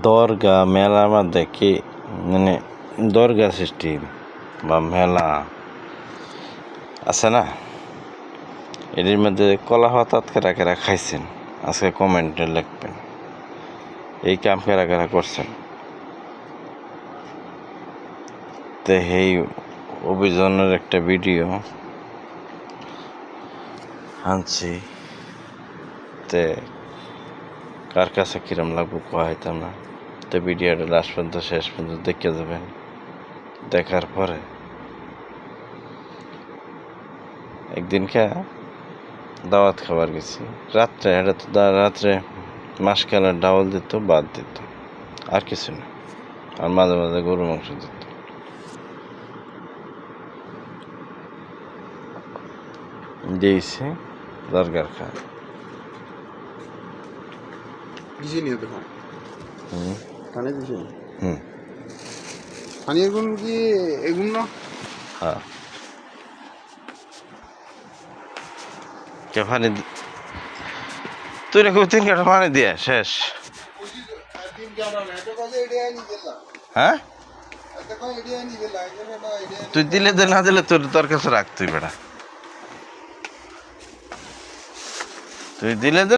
দরগা মেলার মধ্যে কি মানে দরগা সিস্টেম বা মেলা আছে না, এটির মধ্যে কলা হঠাৎ কেরা কেরা খাইছেন আজকে কমেন্টে লিখবেন। এই কাম কেরা কেরা করছেন, তো এই অভিযানের একটা ভিডিও আনছি, তে কার কাছে কিরম লাগবো কইতাম না। তো ভিডিওটা লাস্ট পর্যন্ত শেষ পর্যন্ত দেখে যাবেন। দেখার পরে একদিনকে দাওয়াত খাবার গেছি রাত্রে, এটা তো রাত্রে মাসকালের ডাউল দিত, বাদ দিত, আর কিছু না, আর মাঝে মাঝে গরু মাংস দিত। দিয়েছে দরকার খায় পানি তুই রেখে 3 কাঠা পানি দিয়ে শেষ। হ্যাঁ, তুই দিলে দে, না দিলে তোর কাছে রাখ, তুই বেটা, তুই দিলে দে।